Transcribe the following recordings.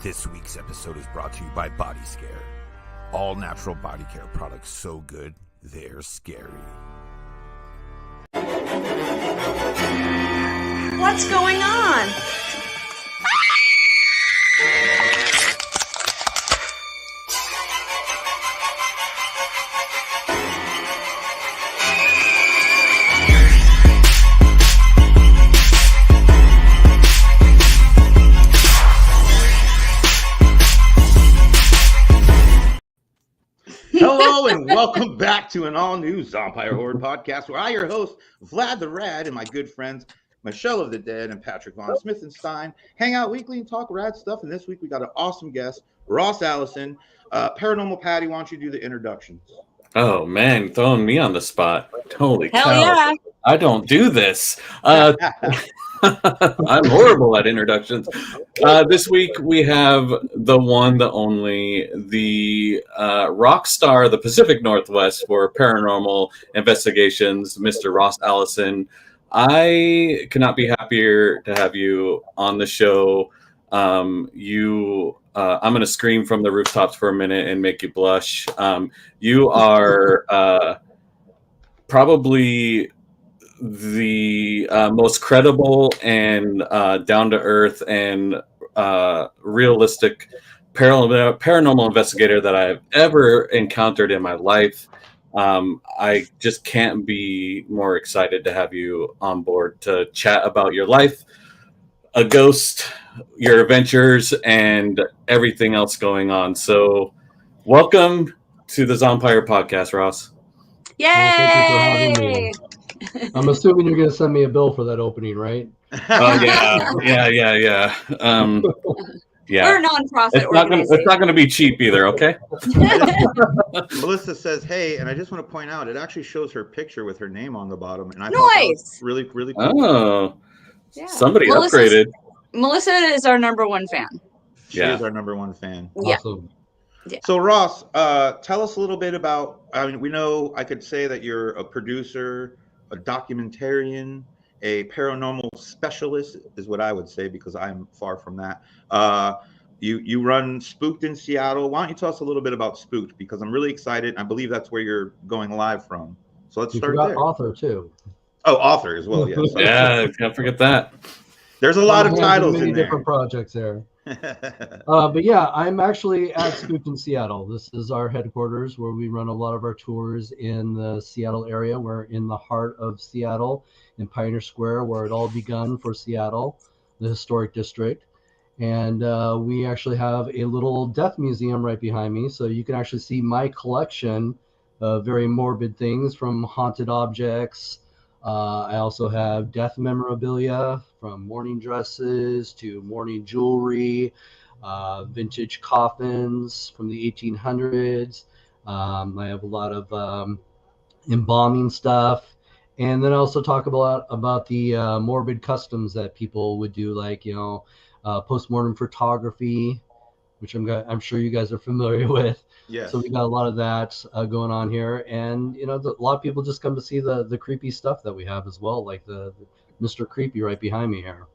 This week's episode is brought to you by Body Scare. All natural body care products so good, they're scary. What's going on? Hello and welcome back to an all-new Zombie Horde podcast, where I, your host, Vlad the Rad, and my good friends, Michelle of the Dead and Patrick Von Smithenstein, hang out weekly and talk rad stuff. And this week we got an awesome guest, Ross Allison. Paranormal Patty, why don't you do the introductions? Oh man, throwing me on the spot. Holy Hell cow. yeah. I don't do this. I'm horrible at introductions. This week we have the one, the only, the rock star of the Pacific Northwest for paranormal investigations, Mr. Ross Allison. I cannot be happier to have you on the show. I'm going to scream from the rooftops for a minute and make you blush. You are probably the most credible and down-to-earth and realistic paranormal investigator that I've ever encountered in my life. I just can't be more excited to have you on board to chat about your life, a ghost, your adventures, and everything else going on. So welcome to the Zompire podcast, Ross. Yay! Well, thank you for having me. I'm assuming you're going to send me a bill for that opening, right? Oh yeah. Yeah. We're a non-profit It's organization. not going to be cheap either. Okay. Melissa says, "Hey," and I just want to point out, it actually shows her picture with her name on the bottom, and I thought that was really, really cool. Oh, Yeah. somebody Melissa's- upgraded. Melissa is our number one fan. She Yeah. is our number one fan. Yeah. Awesome. So Ross, tell us a little bit about. I mean, we know I could say that you're a producer, a documentarian, a paranormal specialist, is what I would say, because I'm far from that. You run Spooked in Seattle. Why don't you tell us a little bit about Spooked? Because I'm really excited. I believe that's where you're going live from. So let's You start forgot there. author, too. Oh, author as well. Yes. Yeah, can't forget that. There's a lot of Many titles in there. different projects there. But yeah, I'm actually at Spooked in Seattle. This is our headquarters where we run a lot of our tours in the Seattle area. We're in the heart of Seattle in Pioneer Square, where it all begun for Seattle, the historic district. And we actually have a little death museum right behind me. So you can actually see my collection of very morbid things, from haunted objects. I also have death memorabilia, from mourning dresses to mourning jewelry, vintage coffins from the 1800s. I have a lot of embalming stuff. And then I also talk about the morbid customs that people would do, like, postmortem photography, which I'm sure you guys are familiar with. Yes. So we got a lot of that going on here, and a lot of people just come to see the creepy stuff that we have as well, like the Mr. Creepy right behind me here.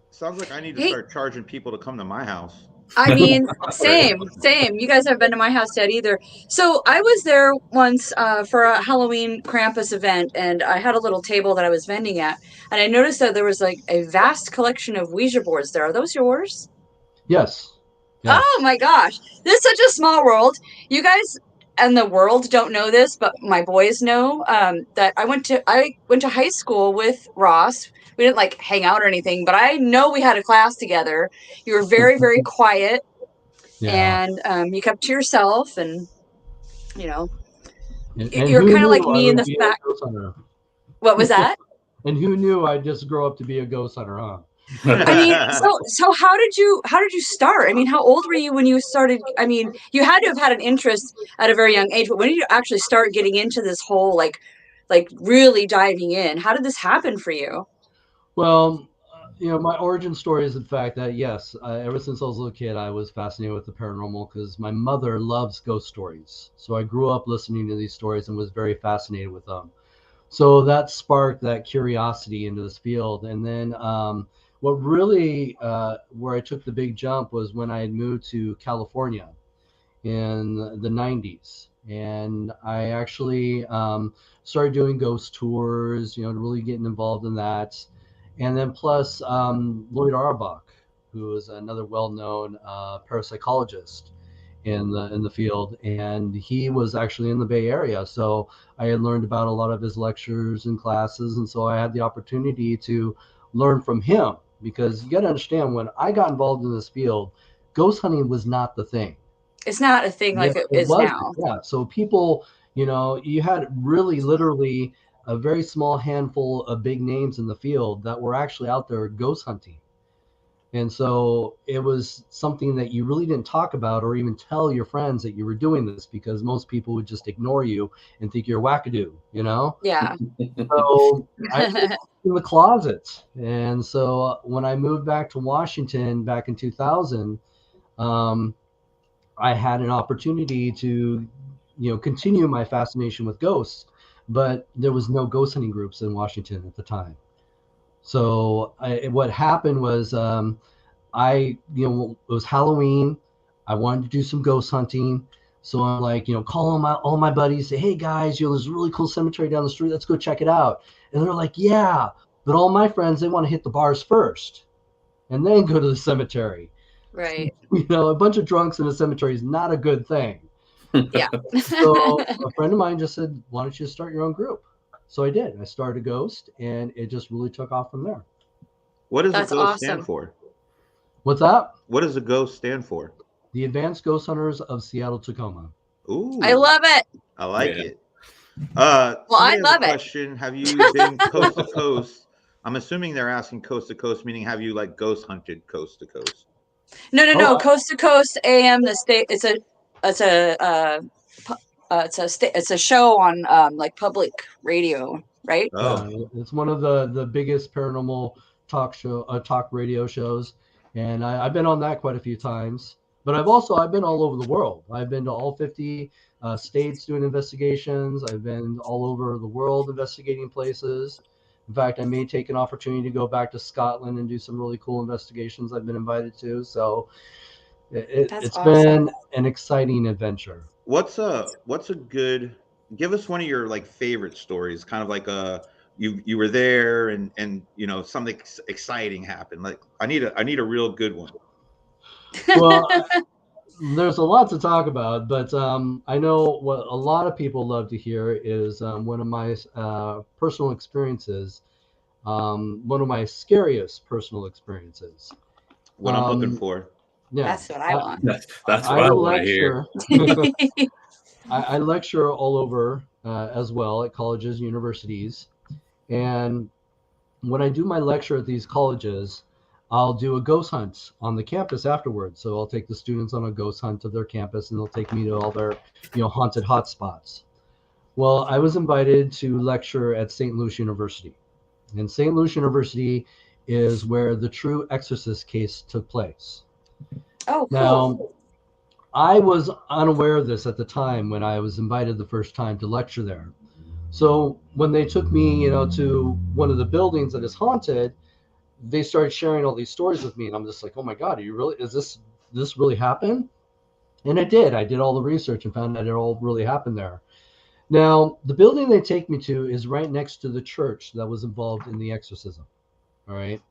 Sounds like I need to start charging people to come to my house. I mean, same. You guys haven't been to my house yet either. So I was there once for a Halloween Krampus event, and I had a little table that I was vending at, and I noticed that there was like a vast collection of Ouija boards there. Are those yours? Yes. Yeah. Oh my gosh. This is such a small world. You guys and the world don't know this, but my boys know that I went to high school with Ross. We didn't like hang out or anything, but I know we had a class together. You were very, very quiet, and you kept to yourself, and you're kind of like me in the fact. What was that? And who knew I'd just grow up to be a ghost hunter, huh? I mean, so how did you start? I mean, how old were you when you started? I mean, you had to have had an interest at a very young age, but when did you actually start getting into this whole like really diving in? How did this happen for you? Well, my origin story is the fact that, yes, ever since I was a little kid, I was fascinated with the paranormal because my mother loves ghost stories. So I grew up listening to these stories and was very fascinated with them. So that sparked that curiosity into this field. And then what really where I took the big jump was when I had moved to California in the 90s. And I actually started doing ghost tours, you know, really getting involved in that. And then plus Lloyd Auerbach, who is another well-known parapsychologist in the field, and he was actually in the Bay Area. So I had learned about a lot of his lectures and classes, and so I had the opportunity to learn from him. Because you got to understand, when I got involved in this field, ghost hunting was not the thing. It's not a thing Yeah, like it it is was. now. Yeah. So people, you know, you had really literally a very small handful of big names in the field that were actually out there ghost hunting. And so it was something that you really didn't talk about or even tell your friends that you were doing this, because most people would just ignore you and think you're a wackadoo, you know? Yeah. So I was in the closet. And so when I moved back to Washington back in 2000, um, I had an opportunity to, you know, continue my fascination with ghosts, but there was no ghost hunting groups in Washington at the time. So what happened was you know, it was Halloween. I wanted to do some ghost hunting. So I'm like, you know, calling all my buddies, say, hey guys, you know, there's a really cool cemetery down the street. Let's go check it out. And they're like, yeah. But all my friends, they want to hit the bars first and then go to the cemetery. Right. You know, a bunch of drunks in a cemetery is not a good thing. Yeah. So a friend of mine just said, why don't you start your own group? So I did. I started Ghost, and it just really took off from there. What does That's a ghost stand awesome. for? What's that? What does a ghost stand for? The Advanced Ghost Hunters of Seattle, Tacoma. Ooh, I love it. I like Yeah. it. Well, I Somebody has a love it. question. Have you been coast to coast? I'm assuming they're asking coast to coast, meaning have you like ghost hunted coast to coast? No. Oh, Coast to Coast AM. The state. It's a it's a show on like public radio, right? Oh, yeah, it's one of the biggest paranormal talk radio shows, and I've been on that quite a few times. But I've been all over the world. I've been to all 50 states doing investigations. I've been all over the world investigating places. In fact, I may take an opportunity to go back to Scotland and do some really cool investigations I've been invited to. So That's it's awesome. been an exciting adventure. what's a good? Give us one of your like favorite stories. Kind of like you were there and you know something exciting happened. Like I need a real good one. Well, there's a lot to talk about, but I know what a lot of people love to hear is one of my personal experiences, one of my scariest personal experiences. What I'm looking Um, for. yeah, That's what I want. That's what I I want to hear. lecture. I lecture all over as well at colleges, universities, and when I do my lecture at these colleges, I'll do a ghost hunt on the campus afterwards. So I'll take the students on a ghost hunt of their campus, and they'll take me to all their, you know, haunted hotspots. Well, I was invited to lecture at St. Louis University, and St. Louis University is where the true exorcist case took place. Oh, cool. Now, I was unaware of this at the time when I was invited the first time to lecture there. So when they took me, you know, to one of the buildings that is haunted, they started sharing all these stories with me, and I'm just like, oh my god, are you really, is this really happened? And it did. I did all the research and found that it all really happened there. Now the building they take me to is right next to the church that was involved in the exorcism. All right,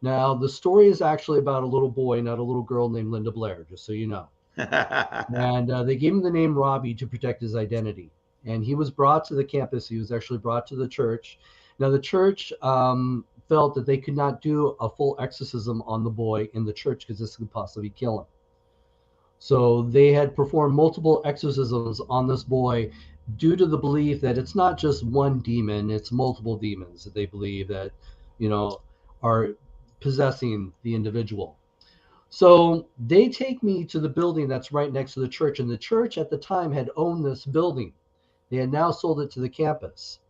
now the story is actually about a little boy, not a little girl, named Linda Blair, just so you know. And they gave him the name Robbie to protect his identity, and he was brought to the campus. He was actually brought to the church. Now the church felt that they could not do a full exorcism on the boy in the church because this could possibly kill him. So they had performed multiple exorcisms on this boy due to the belief that it's not just one demon, it's multiple demons that they believe that, you know, are possessing the individual. So they take me to the building that's right next to the church, and the church at the time had owned this building. They had now sold it to the campus.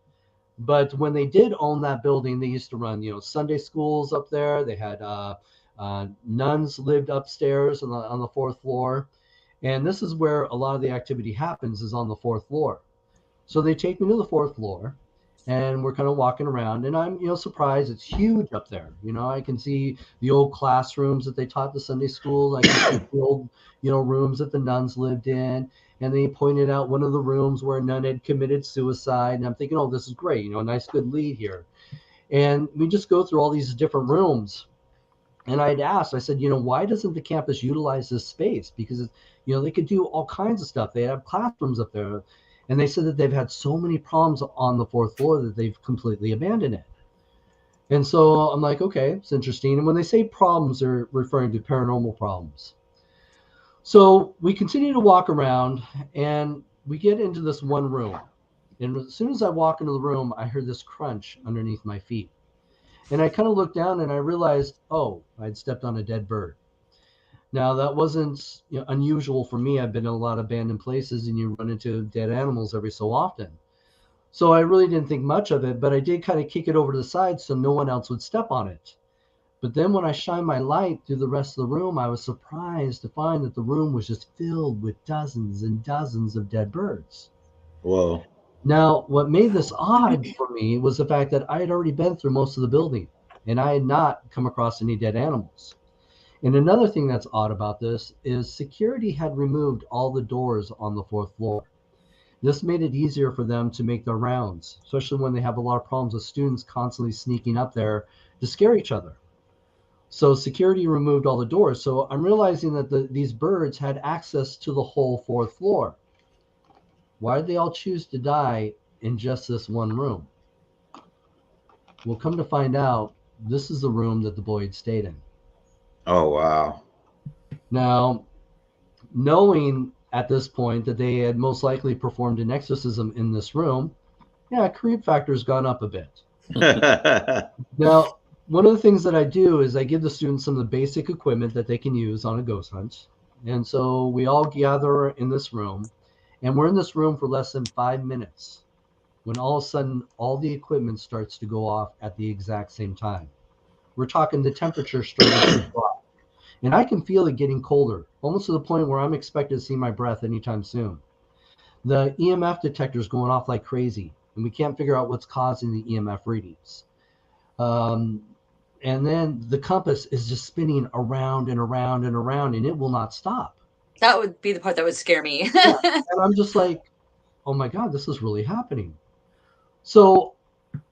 But when they did own that building, they used to run, you know, Sunday schools up there. They had nuns lived upstairs on the fourth floor, and this is where a lot of the activity happens, is on the fourth floor. So they take me to the fourth floor, And we're kind of walking around, and I'm, surprised. It's huge up there. I can see the old classrooms that they taught the Sunday school. I can see the old, rooms that the nuns lived in. And they pointed out one of the rooms where a nun had committed suicide. And I'm thinking, oh, this is great. A nice, good lead here. And we just go through all these different rooms. And I'd asked, I said, why doesn't the campus utilize this space? Because, they could do all kinds of stuff. They have classrooms up there. And they said that they've had so many problems on the 4th floor that they've completely abandoned it. And so I'm like, okay, it's interesting. And when they say problems, they're referring to paranormal problems. So we continue to walk around, and we get into this one room. And as soon as I walk into the room, I heard this crunch underneath my feet. And I kind of looked down and I realized, oh, I'd stepped on a dead bird. Now, that wasn't unusual for me. I've been in a lot of abandoned places, and you run into dead animals every so often. So I really didn't think much of it, but I did kind of kick it over to the side so no one else would step on it. But then when I shined my light through the rest of the room, I was surprised to find that the room was just filled with dozens and dozens of dead birds. Whoa. Now, what made this odd for me was the fact that I had already been through most of the building, and I had not come across any dead animals. And another thing that's odd about this is security had removed all the doors on the 4th floor. This made it easier for them to make their rounds, especially when they have a lot of problems with students constantly sneaking up there to scare each other. So security removed all the doors. So I'm realizing that these birds had access to the whole 4th floor. Why did they all choose to die in just this one room? Well, come to find out, this is the room that the boy had stayed in. Oh, wow. Now, knowing at this point that they had most likely performed an exorcism in this room, creep factor's gone up a bit. Now, one of the things that I do is I give the students some of the basic equipment that they can use on a ghost hunt. And so we all gather in this room, and we're in this room for less than 5 minutes when all of a sudden all the equipment starts to go off at the exact same time. We're talking the temperature starting to drop. And I can feel it getting colder, almost to the point where I'm expected to see my breath anytime soon. The EMF detector is going off like crazy, and we can't figure out what's causing the EMF readings. And then the compass is just spinning around and around and around, and it will not stop. That would be the part that would scare me. And I'm just like, oh my God, this is really happening. So,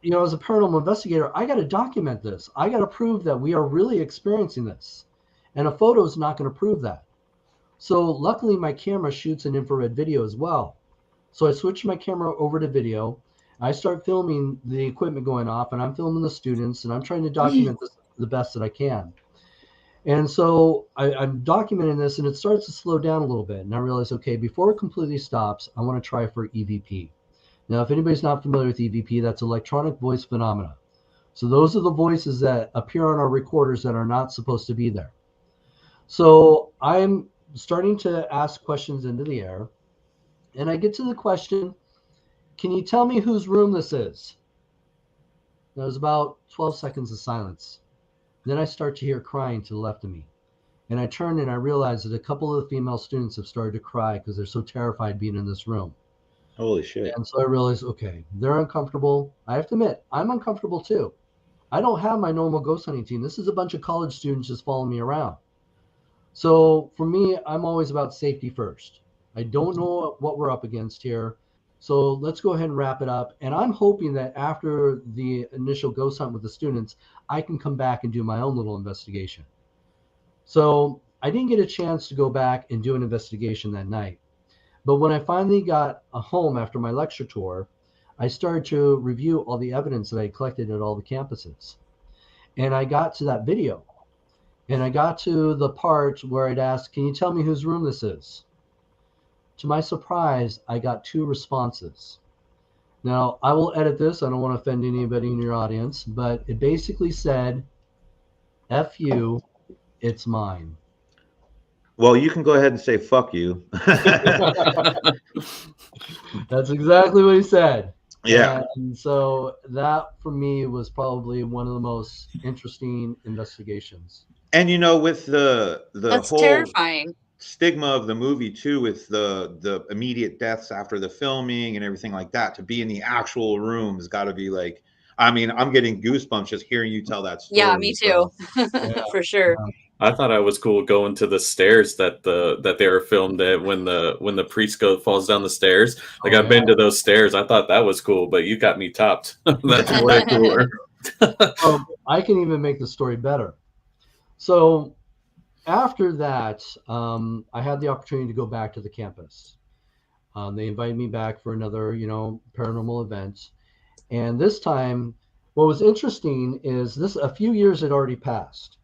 as a paranormal investigator, I got to document this. I got to prove that we are really experiencing this. And a photo is not going to prove that. So luckily, my camera shoots an infrared video as well. So I switched my camera over to video. I start filming the equipment going off, and I'm filming the students, and I'm trying to document this the best that I can. And so I'm documenting this, and it starts to slow down a little bit. And I realize, okay, before it completely stops, I want to try for EVP. Now, if anybody's not familiar with EVP, that's electronic voice phenomena. So those are the voices that appear on our recorders that are not supposed to be there. So I'm starting to ask questions into the air, and I get to the question, can you tell me whose room this is? There's about 12 seconds of silence. Then I start to hear crying to the left of me. And I turn and I realize that a couple of the female students have started to cry because they're so terrified being in this room. Holy shit. And so I realize, okay, they're uncomfortable. I have to admit, I'm uncomfortable too. I don't have my normal ghost hunting team. This is a bunch of college students just following me around. So for me, I'm always about safety first. I don't know what we're up against here. So let's go ahead and wrap it up. And I'm hoping that after the initial ghost hunt with the students, I can come back and do my own little investigation. So I didn't get a chance to go back and do an investigation that night. But when I finally got home after my lecture tour, I started to review all the evidence that I collected at all the campuses. And I got to that video. And I got to the part where I'd ask, can you tell me whose room this is? To my surprise, I got 2 responses. Now, I will edit this. I don't want to offend anybody in your audience, but it basically said, F you, it's mine. Well, you can go ahead and say fuck you. That's exactly what he said. Yeah. And so that for me was probably one of the most interesting investigations. And with the That's whole terrifying. stigma of the movie too, with the immediate deaths after the filming and everything like that. To be in the actual room has got to be like, I mean, I'm getting goosebumps just hearing you tell that Yeah, story. me too. Yeah. For sure. I thought it was cool going to the stairs that they were filmed at when the priest falls down the stairs. Like I've been to those stairs. I thought that was cool, but you got me topped. That's way cooler. I can even make the story better. So after that, I had the opportunity to go back to the campus. They invited me back for another, paranormal event. And this time, what was interesting is a few years had already passed.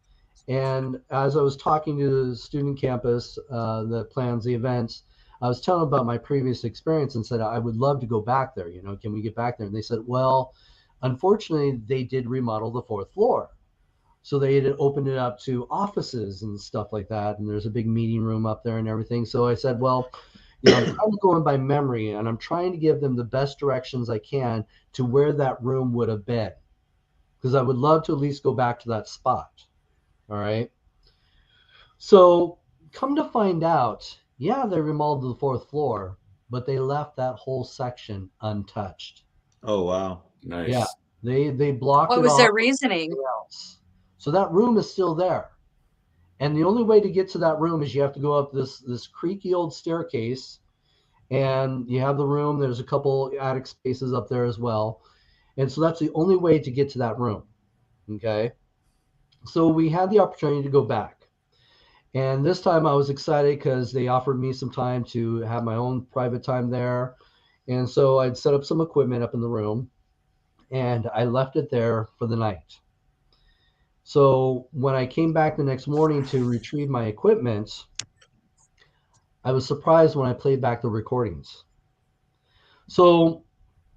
And as I was talking to the student campus that plans the events, I was telling them about my previous experience and said, I would love to go back there. Can we get back there? And they said, well, unfortunately, they did remodel the 4th floor. So they had opened it up to offices and stuff like that. And there's a big meeting room up there and everything. So I said, well, I'm kind of going by memory, and I'm trying to give them the best directions I can to where that room would have been, because I would love to at least go back to that spot. All right. So come to find out, yeah, they remodeled the 4th floor, but they left that whole section untouched. Oh, wow. Nice. Yeah. They blocked What it was off their with reasoning? something else. So that room is still there. And the only way to get to that room is you have to go up this creaky old staircase, and you have the room. There's a couple attic spaces up there as well. And so that's the only way to get to that room. Okay. So we had the opportunity to go back. And this time I was excited because they offered me some time to have my own private time there. And so I'd set up some equipment up in the room, and I left it there for the night. So when I came back the next morning to retrieve my equipment, I was surprised when I played back the recordings. So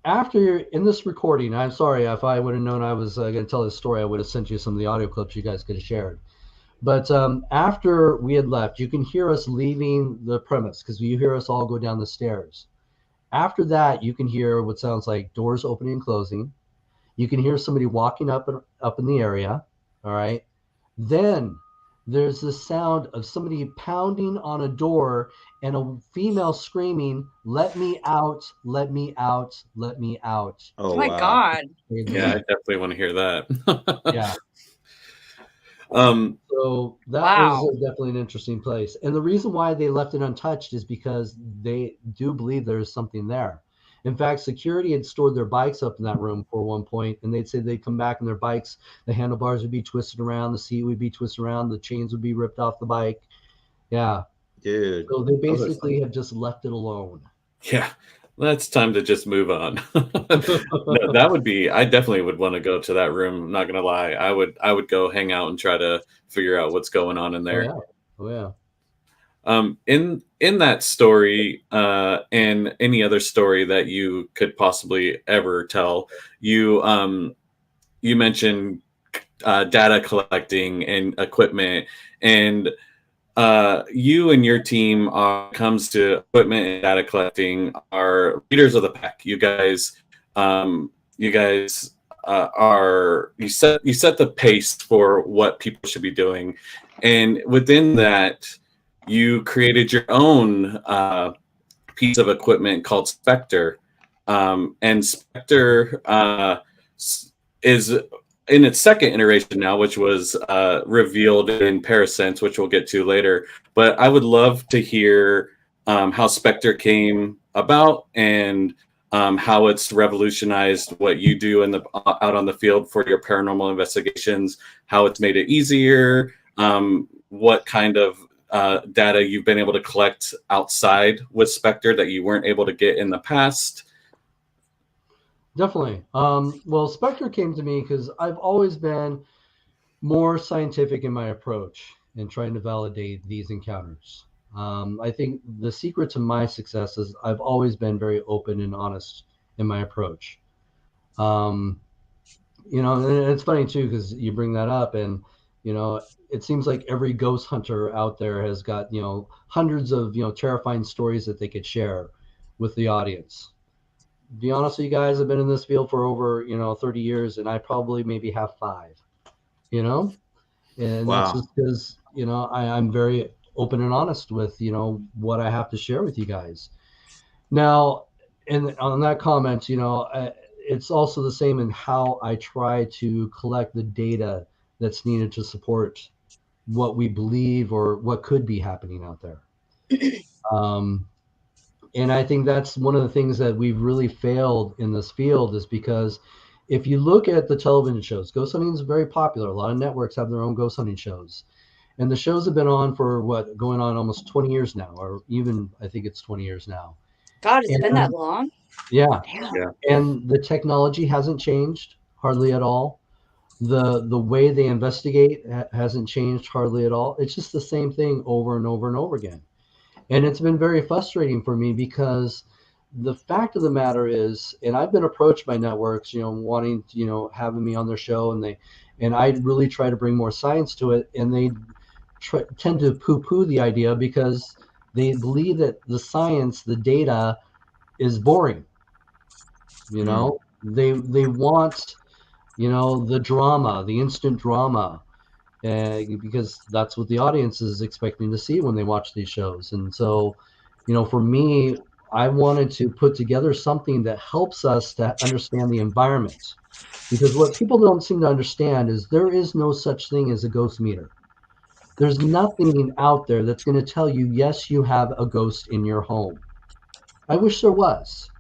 after in this recording, I'm sorry if I would have known I was going to tell this story, I would have sent you some of the audio clips you guys could have shared. But after we had left, you can hear us leaving the premise because you hear us all go down the stairs. After that, you can hear what sounds like doors opening and closing. You can hear somebody walking up in the area. All right. Then there's the sound of somebody pounding on a door and a female screaming, "Let me out, let me out, let me out." Oh, Oh my wow. God. Yeah, I definitely want to hear that. Yeah. Um, So that Wow. was definitely an interesting place. And the reason why they left it untouched is because they do believe there's something there. In fact, security had stored their bikes up in that room for one point, and they'd say they'd come back and their bikes, the handlebars would be twisted around, the seat would be twisted around, the chains would be ripped off the bike. Yeah. Dude. So they basically have just left it alone. yeah, that's time to just move on. No, that would be. I definitely would want to go to that room. I'm not gonna lie. I would go hang out and try to figure out what's going on in there. Oh yeah. In that story, and any other story that you could possibly ever tell, you mentioned data collecting and equipment, and you and your team comes to equipment and data collecting are leaders of the pack. You guys you set the pace for what people should be doing, and within that, you created your own piece of equipment called Spectre, and Spectre is in its second iteration now, which was revealed in Parasense, which we'll get to later. But I would love to hear how Spectre came about and how it's revolutionized what you do out on the field for your paranormal investigations, how it's made it easier, what kind of data you've been able to collect outside with Spectre that you weren't able to get in the past. Definitely. Well, Spectre came to me because I've always been more scientific in my approach in trying to validate these encounters. I think the secret to my success is I've always been very open and honest in my approach. And it's funny too, because you bring that up, and it seems like every ghost hunter out there has got hundreds of terrifying stories that they could share with the audience. To be honest with you guys, I've been in this field for over 30 years, and I probably maybe have 5. And Wow. that's just because I'm very open and honest with, you know, what I have to share with you guys. Now, and on that comment, you know, it's also the same in how I try to collect the data that's needed to support what we believe or what could be happening out there. And I think that's one of the things that we've really failed in this field, is because if you look at the television shows, ghost hunting is very popular. A lot of networks have their own ghost hunting shows. And the shows have been on for going on almost 20 years now, or even I think it's 20 years now. God, it's been that long? Yeah. Damn. Yeah. And the technology hasn't changed hardly at all. The way they investigate hasn't changed hardly at all. It's just the same thing over and over and over again. And it's been very frustrating for me, because the fact of the matter is, and I've been approached by networks, you know, wanting, you know, having me on their show, and I really try to bring more science to it, and they tend to poo-poo the idea because they believe that the science, the data, is boring. You know, they want, you know, the drama, the instant drama, because that's what the audience is expecting to see when they watch these shows. And so, you know, for me, I wanted to put together something that helps us to understand the environment, because what people don't seem to understand is there is no such thing as a ghost meter. There's nothing out there that's going to tell you, yes, you have a ghost in your home. I wish there was.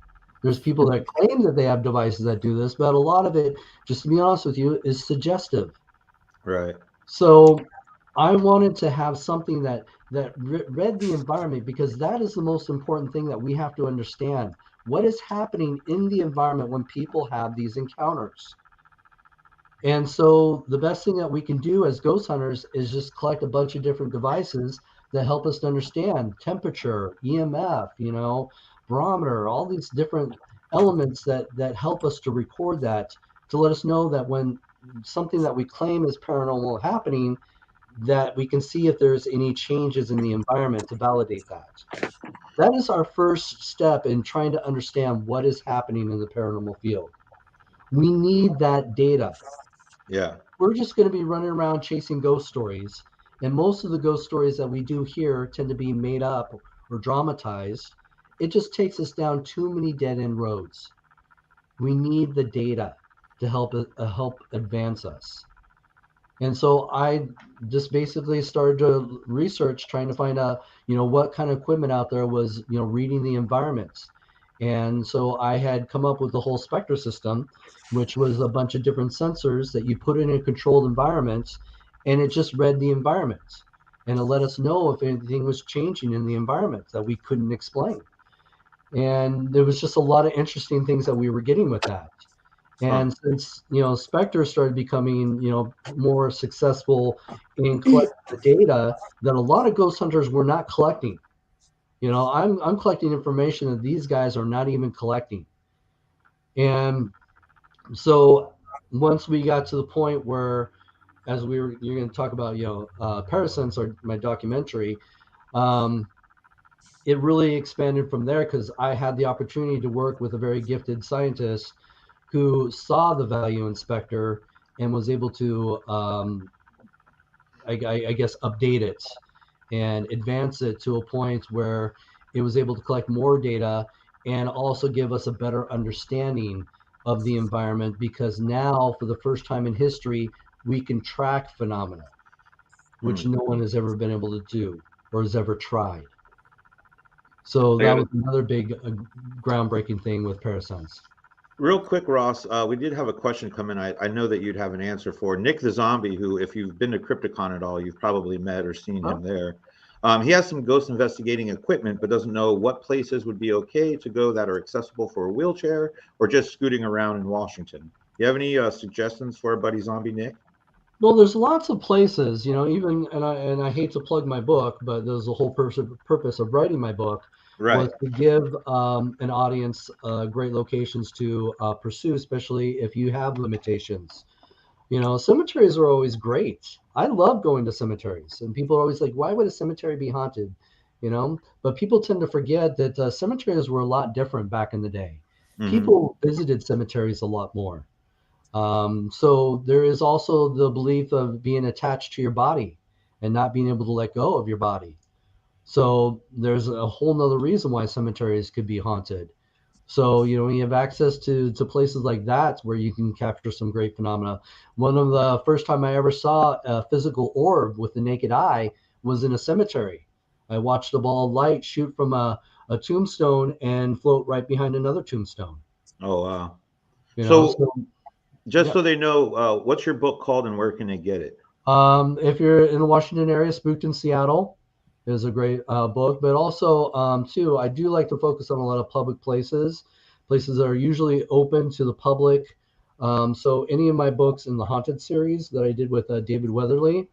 There's people that claim that they have devices that do this, but a lot of it, just to be honest with you, is suggestive. Right. So I wanted to have something that read the environment, because that is the most important thing that we have to understand. What is happening in the environment when people have these encounters? And so the best thing that we can do as ghost hunters is just collect a bunch of different devices that help us to understand temperature, EMF, you know, barometer, all these different elements that help us to record that, to let us know that when something that we claim is paranormal happening, that we can see if there's any changes in the environment to validate that. That is our first step in trying to understand what is happening in the paranormal field. We need that data. Yeah. We're just going to be running around chasing ghost stories. And most of the ghost stories that we do here tend to be made up or dramatized. It just takes us down too many dead end roads. We need the data to help advance us. And so I just basically started to research, trying to find out, you know, what kind of equipment out there was, you know, reading the environments. And so I had come up with the whole Spectre system, which was a bunch of different sensors that you put in a controlled environment, and it just read the environment. And it let us know if anything was changing in the environment that we couldn't explain. And there was just a lot of interesting things that we were getting with that. And since, you know, Spectre started becoming, you know, more successful in collecting the data that a lot of ghost hunters were not collecting. You know, I'm collecting information that these guys are not even collecting. And so once we got to the point where, as you're going to talk about, you know, Parasense, or my documentary, it really expanded from there, because I had the opportunity to work with a very gifted scientist who saw the value in Spectre and was able to, I guess, update it and advance it to a point where it was able to collect more data and also give us a better understanding of the environment, because now, for the first time in history, we can track phenomena, which no one has ever been able to do or has ever tried. So that was another big groundbreaking thing with Parasense. Real quick, Ross, we did have a question come in. I know that you'd have an answer for Nick the Zombie, who, if you've been to Crypticon at all, you've probably met or seen him there. He has some ghost investigating equipment, but doesn't know what places would be okay to go that are accessible for a wheelchair or just scooting around in Washington. Do you have any suggestions for our buddy Zombie Nick? Well, there's lots of places, you know, even, and I hate to plug my book, but there's the whole purpose of writing my book, was to give an audience great locations to pursue, especially if you have limitations. You know, cemeteries are always great. I love going to cemeteries, and people are always like, why would a cemetery be haunted? You know, but people tend to forget that cemeteries were a lot different back in the day. People visited cemeteries a lot more. So there is also the belief of being attached to your body and not being able to let go of your body. So there's a whole nother reason why cemeteries could be haunted. So, when you have access to places like that where you can capture some great phenomena. One of the first time I ever saw a physical orb with the naked eye was in a cemetery. I watched a ball of light shoot from a tombstone and float right behind another tombstone. Oh wow. So So just yeah. so they know, what's your book called and where can they get it? If you're in the Washington area, Spooked in Seattle is a great book. But also, too, I do like to focus on a lot of public places, places that are usually open to the public. So any of my books in the Haunted series that I did with David Weatherly,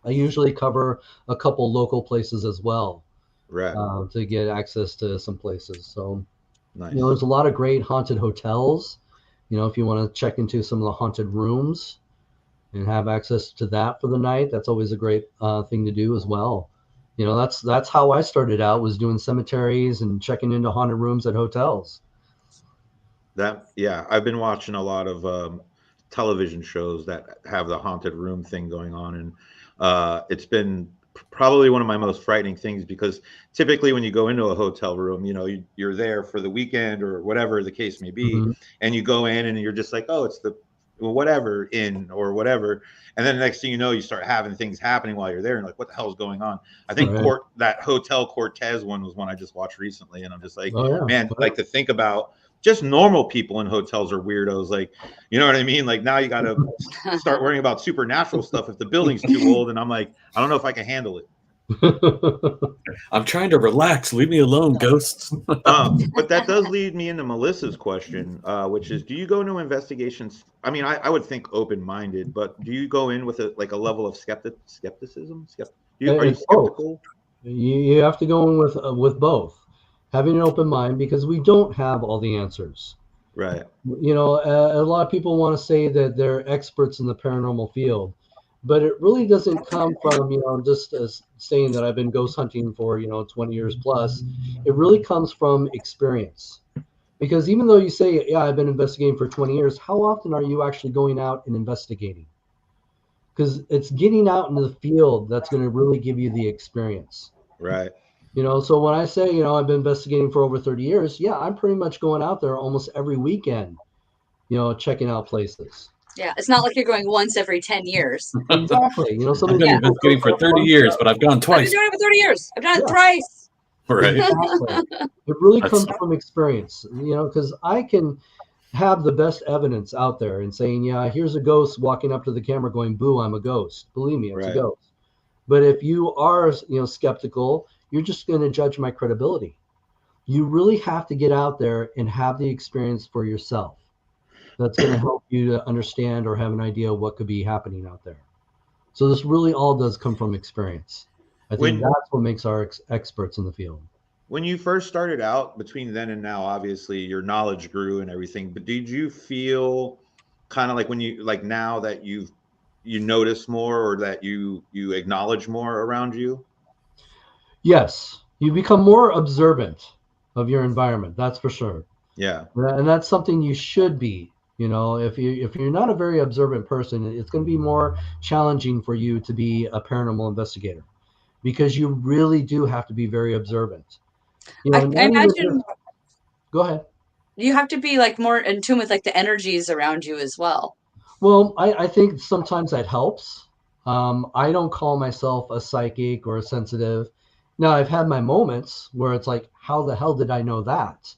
I usually cover a couple local places as well Right. to get access to some places. So, Nice. there's a lot of great haunted hotels. If you want to check into some of the haunted rooms and have access to that for the night, that's always a great thing to do as well. That's how I started out, was doing cemeteries and checking into haunted rooms at hotels. Yeah, I've been watching a lot of television shows that have the haunted room thing going on, and it's been probably one of my most frightening things, because typically when you go into a hotel room, you're there for the weekend or whatever the case may be, Mm-hmm. and you go in and you're just like, oh, it's the whatever inn or whatever, and then the next thing you know, you start having things happening while you're there, and like, what the hell is going on? I think Right. that Hotel Cortez one was one I just watched recently, and I'm just like, Oh, yeah. man, like to think about just normal people in hotels are weirdos. Like, you know what I mean? Like now you got to start worrying about supernatural stuff if the building's too old. And I'm like, I don't know if I can handle it. I'm trying to relax. Leave me alone, ghosts. But that does lead me into Melissa's question, which is, do you go into investigations? I mean, I would think open-minded, but do you go in with a level of skepticism? Are you It's both. skeptical? You have to go in with both, having an open mind, because we don't have all the answers. Right. A lot of people want to say that they're experts in the paranormal field, but it really doesn't come from, just saying that I've been ghost hunting for, 20 years plus. It really comes from experience. Because even though you say, yeah, I've been investigating for 20 years, how often are you actually going out and investigating? Because it's getting out into the field that's going to really give you the experience. Right. So when I say, I've been investigating for over 30 years, yeah, I'm pretty much going out there almost every weekend, checking out places. Yeah, it's not like you're going once every 10 years. Exactly. I've been investigating for 30 years, but I've gone I've been twice. doing it for 30 years. I've done it thrice. Right. Exactly. It really comes from experience, because I can have the best evidence out there and saying, yeah, here's a ghost walking up to the camera going, boo, I'm a ghost. Believe me, it's a ghost. But if you are, skeptical, you're just going to judge my credibility. You really have to get out there and have the experience for yourself. That's going to help you to understand or have an idea of what could be happening out there. So this really all does come from experience. I think that's what makes our experts in the field. When you first started out, between then and now, obviously your knowledge grew and everything, but did you feel kind of like now that you notice more, or that you acknowledge more around you? Yes, you become more observant of your environment. That's for sure. Yeah. And that's something you should be. If you're not a very observant person, it's going to be more challenging for you to be a paranormal investigator, because you really do have to be very observant. I imagine. Go ahead. You have to be more in tune with the energies around you as well. Well, I think sometimes that helps. I don't call myself a psychic or a sensitive. Now, I've had my moments where it's like, how the hell did I know that?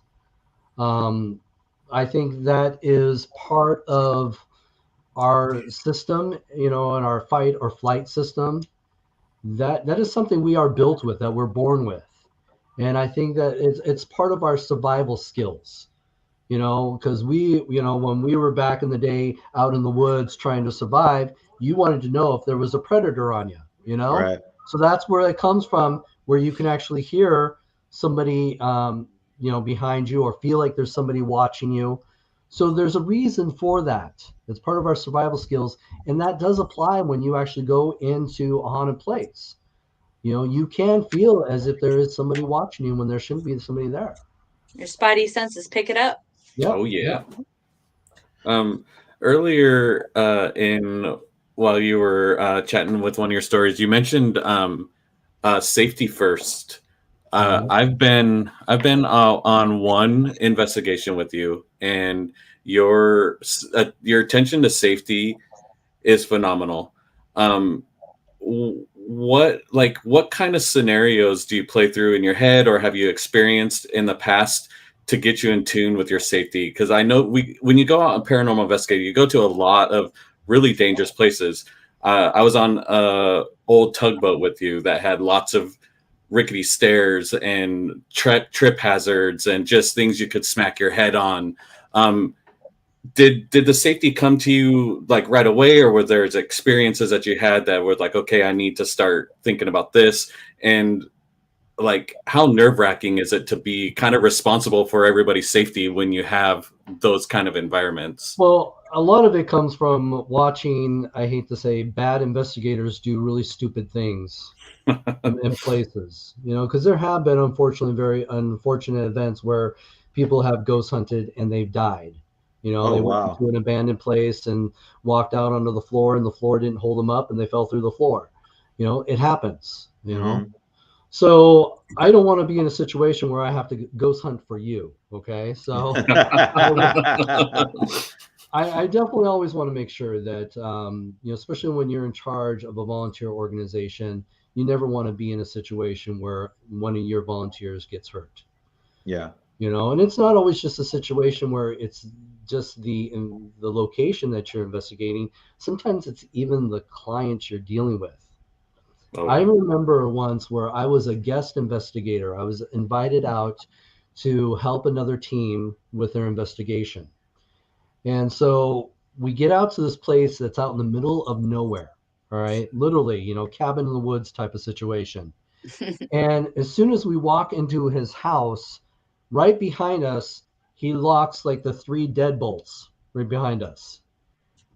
I think that is part of our system, and our fight or flight system. That is something we are built with, that we're born with. And I think that it's part of our survival skills, because when we were back in the day out in the woods trying to survive, you wanted to know if there was a predator on you, Right. So that's where it comes from, where you can actually hear somebody, behind you, or feel like there's somebody watching you. So there's a reason for that. It's part of our survival skills. And that does apply when you actually go into a haunted place. You can feel as if there is somebody watching you when there shouldn't be somebody there. Your spidey senses pick it up. Yep. Oh, yeah. Earlier while you were chatting with one of your stories, you mentioned safety first. I've been on one investigation with you, and your attention to safety is phenomenal. What kind of scenarios do you play through in your head, or have you experienced in the past to get you in tune with your safety? Because I know when you go out on paranormal investigating, you go to a lot of really dangerous places. I was on a old tugboat with you that had lots of rickety stairs and trip hazards and just things you could smack your head on. Did the safety come to you like right away, or were there experiences that you had that were like, okay, I need to start thinking about this? And like, how nerve-wracking is it to be kind of responsible for everybody's safety when you have those kind of environments? Well, a lot of it comes from watching, I hate to say, bad investigators do really stupid things in places, because there have been, unfortunately, very unfortunate events where people have ghost hunted and they've died. They went into an abandoned place and walked out onto the floor, and the floor didn't hold them up and they fell through the floor. It happens, So I don't want to be in a situation where I have to ghost hunt for you. Okay. So I definitely always want to make sure that, especially when you're in charge of a volunteer organization, you never want to be in a situation where one of your volunteers gets hurt. Yeah. And it's not always just a situation where it's just the location that you're investigating. Sometimes it's even the clients you're dealing with. Oh. I remember once where I was a guest investigator. I was invited out to help another team with their investigation. And so we get out to this place that's out in the middle of nowhere. All right. Literally, cabin in the woods type of situation. And as soon as we walk into his house, right behind us, he locks like the 3 deadbolts right behind us.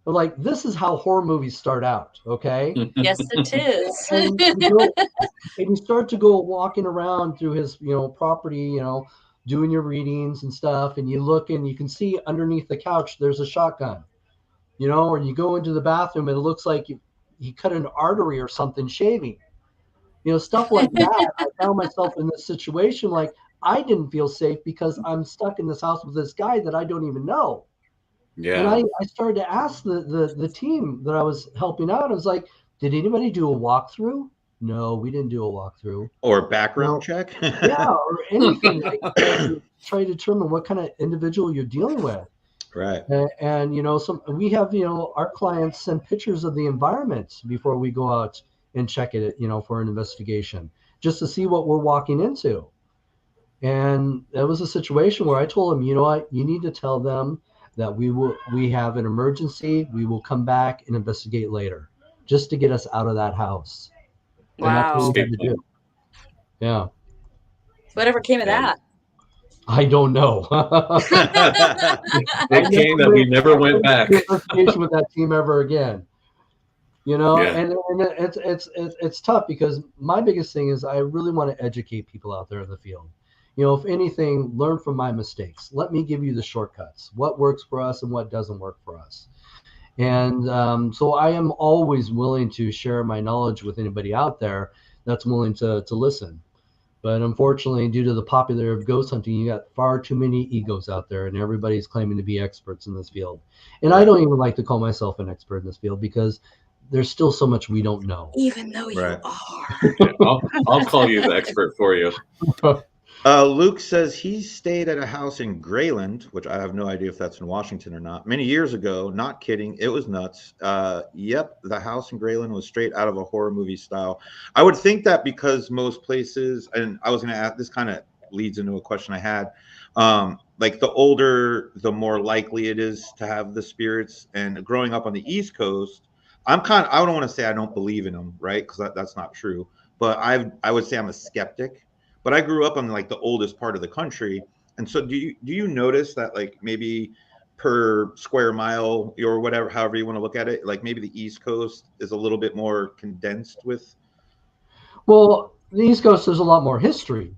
But like, this is how horror movies start out, okay? Yes, it is. And you start to go walking around through his, property, doing your readings and stuff, and you look and you can see underneath the couch there's a shotgun, or you go into the bathroom and it looks like he cut an artery or something shaving. Stuff like that. I found myself in this situation, like I didn't feel safe because I'm stuck in this house with this guy that I don't even know. Yeah. And I started to ask the team that I was helping out. I was like, did anybody do a walkthrough? No, we didn't do a walkthrough. Or background check? Yeah, or anything. Try to determine what kind of individual you're dealing with. Right. And we have, our clients send pictures of the environment before we go out and check it, for an investigation, just to see what we're walking into. And that was a situation where I told them, you know what, you need to tell them that we have an emergency. We will come back and investigate later, just to get us out of that house. Wow. And that's what we had to do. Yeah. Whatever came of that? I don't know. It came that we never went back. Investigation with that team ever again. And it's tough because my biggest thing is I really want to educate people out there in the field. If anything, learn from my mistakes. Let me give you the shortcuts, what works for us and what doesn't work for us. And so I am always willing to share my knowledge with anybody out there that's willing to listen. But unfortunately, due to the popularity of ghost hunting, you got far too many egos out there, and everybody's claiming to be experts in this field. And I don't even like to call myself an expert in this field because there's still so much we don't know. Even though you are. I'll call you the expert for you. Luke says he stayed at a house in Grayland, which I have no idea if that's in Washington or not, many years ago. Not kidding. It was nuts. Yep, the house in Grayland was straight out of a horror movie style. I would think that because most places, and I was going to ask, this kind of leads into a question I had, like the older, the more likely it is to have the spirits. And growing up on the East Coast, I don't want to say I don't believe in them, right? Because that's not true. But I would say I'm a skeptic. But I grew up on like the oldest part of the country. And so do you notice that like maybe per square mile or whatever, however you want to look at it, like maybe the East Coast is a little bit more condensed with? Well, the East Coast, there's a lot more history.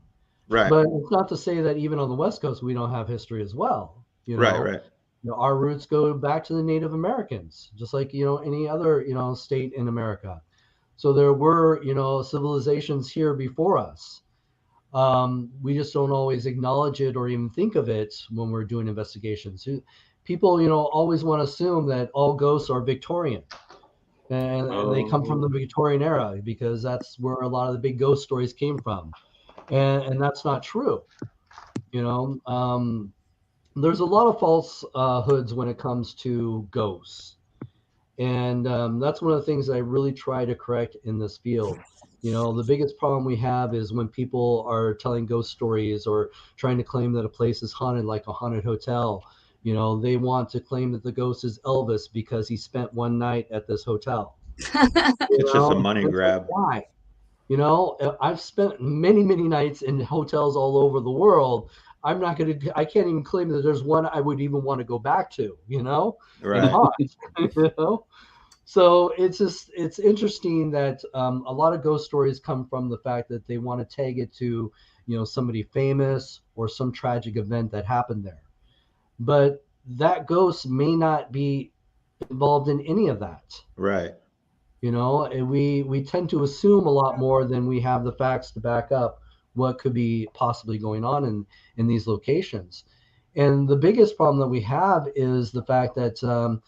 Right. But it's not to say that even on the West Coast, we don't have history as well. Right. Our roots go back to the Native Americans, just like, any other, state in America. So there were, civilizations here before us. We just don't always acknowledge it or even think of it when we're doing investigations. People, always want to assume that all ghosts are Victorian, and they come from the Victorian era because that's where a lot of the big ghost stories came from, and that's not true. There's a lot of false hoods when it comes to ghosts. And that's one of the things that I really try to correct in this field. The biggest problem we have is when people are telling ghost stories or trying to claim that a place is haunted, like a haunted hotel. They want to claim that the ghost is Elvis because he spent one night at this hotel. It's just a money grab. Why? I've spent many, many nights in hotels all over the world. I can't even claim that there's one I would even want to go back to, Right. So it's interesting that a lot of ghost stories come from the fact that they want to tag it to, somebody famous or some tragic event that happened there. But that ghost may not be involved in any of that. Right. And we tend to assume a lot more than we have the facts to back up what could be possibly going on in these locations. And the biggest problem that we have is the fact that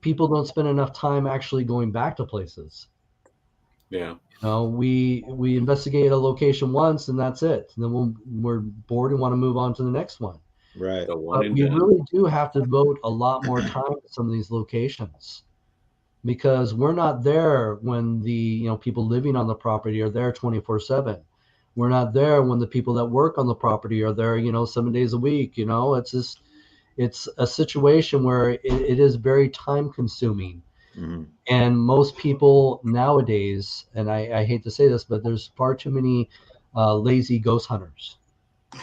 people don't spend enough time actually going back to places. Yeah. We investigate a location once and that's it. And then we're bored and want to move on to the next one. Right. But we really do have to devote a lot more time to some of these locations, because we're not there when the people living on the property are there 24/7. We're not there when the people that work on the property are there 7 days a week. It's a situation where it is very time consuming. Mm-hmm. And most people nowadays, and I hate to say this, but there's far too many lazy ghost hunters.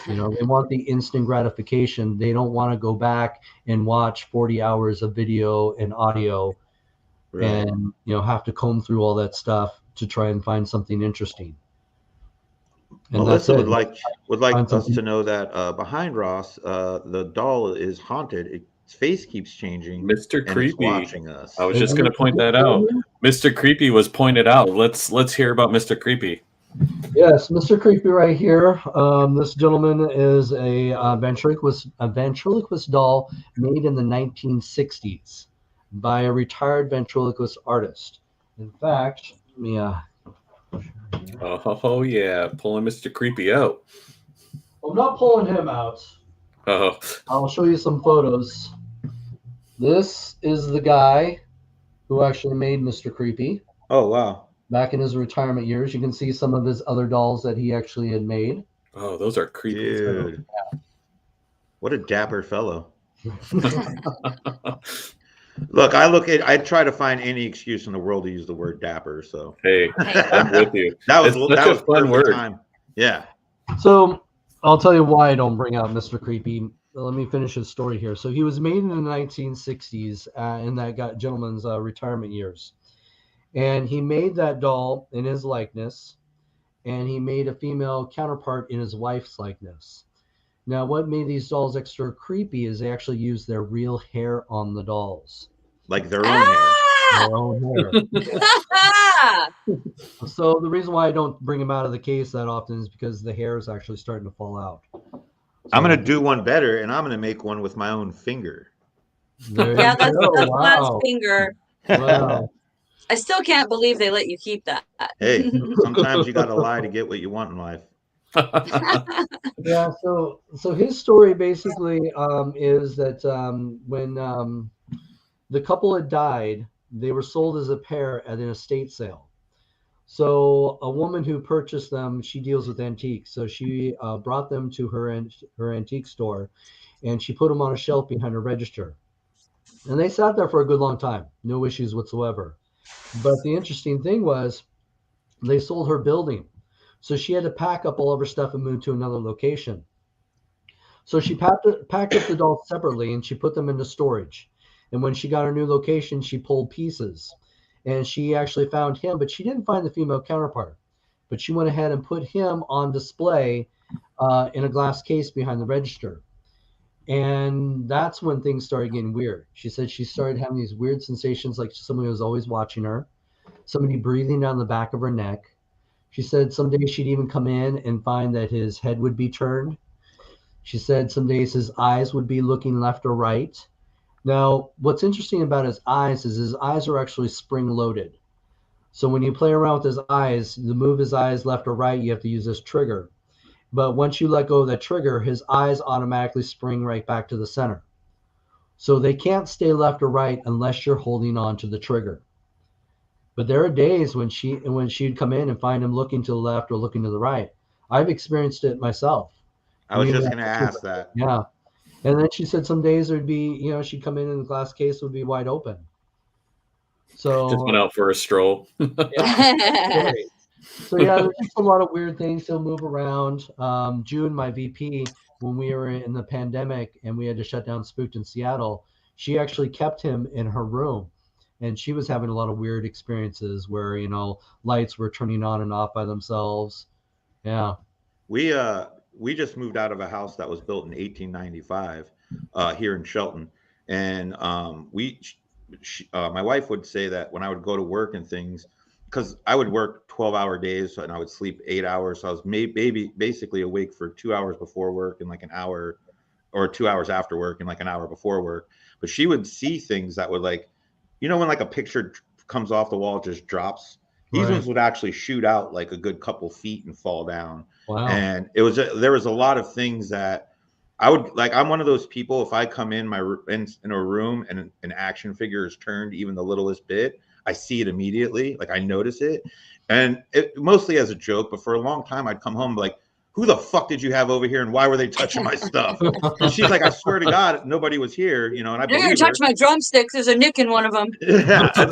They want the instant gratification. They don't want to go back and watch 40 hours of video and audio. Right. And have to comb through all that stuff to try and find something interesting. And Melissa would like us to know that behind Ross, the doll is haunted. Its face keeps changing. Mr. Creepy. It's watching us. I was just going to point that out. Mr. Creepy was pointed out. Let's hear about Mr. Creepy. Yes, Mr. Creepy right here. This gentleman is a ventriloquist doll made in the 1960s by a retired ventriloquist artist. In fact, Oh yeah, pulling Mr. Creepy out. I'm not pulling him out. Oh. I'll show you some photos. This is the guy who actually made Mr. Creepy. Oh wow. Back in his retirement years, you can see some of his other dolls that he actually had made. Oh, those are creepy. Dude. Yeah. What a dapper fellow. Look, I try to find any excuse in the world to use the word dapper. So hey, I'm with you. that was a fun word. Time. Yeah. So I'll tell you why I don't bring out Mr. Creepy. Let me finish his story here. So he was made in the 1960s in that gentleman's retirement years. And he made that doll in his likeness, and he made a female counterpart in his wife's likeness. Now, what made these dolls extra creepy is they actually used their real hair on the dolls. Like their own hair. Their own hair. So the reason why I don't bring them out of the case that often is because the hair is actually starting to fall out. So, I'm going to do one better, and I'm going to make one with my own finger. Yeah, that's last finger. Wow. I still can't believe they let you keep that. Hey, sometimes you got to lie to get what you want in life. Yeah, so his story basically is that when the couple had died, they were sold as a pair at an estate sale. So a woman who purchased them, she deals with antiques. So she brought them to her antique store, and she put them on a shelf behind a register. And they sat there for a good long time, no issues whatsoever. But the interesting thing was they sold her building. So she had to pack up all of her stuff and move to another location. So she packed up the dolls separately and she put them into storage. And when she got her new location, she pulled pieces. And she actually found him, but she didn't find the female counterpart. But she went ahead and put him on display in a glass case behind the register. And that's when things started getting weird. She said she started having these weird sensations, like somebody was always watching her. somebody breathing down the back of her neck. She said some days she'd even come in and find that his head would be turned. She said some days his eyes would be looking left or right. Now, what's interesting about his eyes is his eyes are actually spring loaded. So when you play around with his eyes, to move his eyes left or right, you have to use this trigger. But once you let go of that trigger, his eyes automatically spring right back to the center. So they can't stay left or right unless you're holding on to the trigger. But there are days when she'd come in and find him looking to the left or looking to the right. I've experienced it myself. I was just going to ask that. Yeah. And then she said some days there'd be, she'd come in and the glass case would be wide open. So just went out for a stroll. Yeah. So yeah, there's just a lot of weird things. He'll move around. June, my VP, when we were in the pandemic and we had to shut down Spooked in Seattle, she actually kept him in her room. And she was having a lot of weird experiences where, lights were turning on and off by themselves. Yeah. We just moved out of a house that was built in 1895 here in Shelton. And my wife would say that when I would go to work and things, because I would work 12-hour days and I would sleep 8 hours. So I was basically awake for 2 hours before work and like an hour, or 2 hours after work and like an hour before work. But she would see things that would like, when like a picture comes off the wall, it just drops. These ones would actually shoot out like a good couple feet and fall down. Wow. And there was a lot of things that I would like. I'm one of those people, if I come in in a room and an action figure is turned even the littlest bit, I see it immediately. Like I notice it, and it mostly as a joke. But for a long time, I'd come home like, who the fuck did you have over here and why were they touching my stuff? And she's like, I swear to God, nobody was here, and I believe her. You're gonna touch my drumsticks. There's a nick in one of them. Yeah, I'm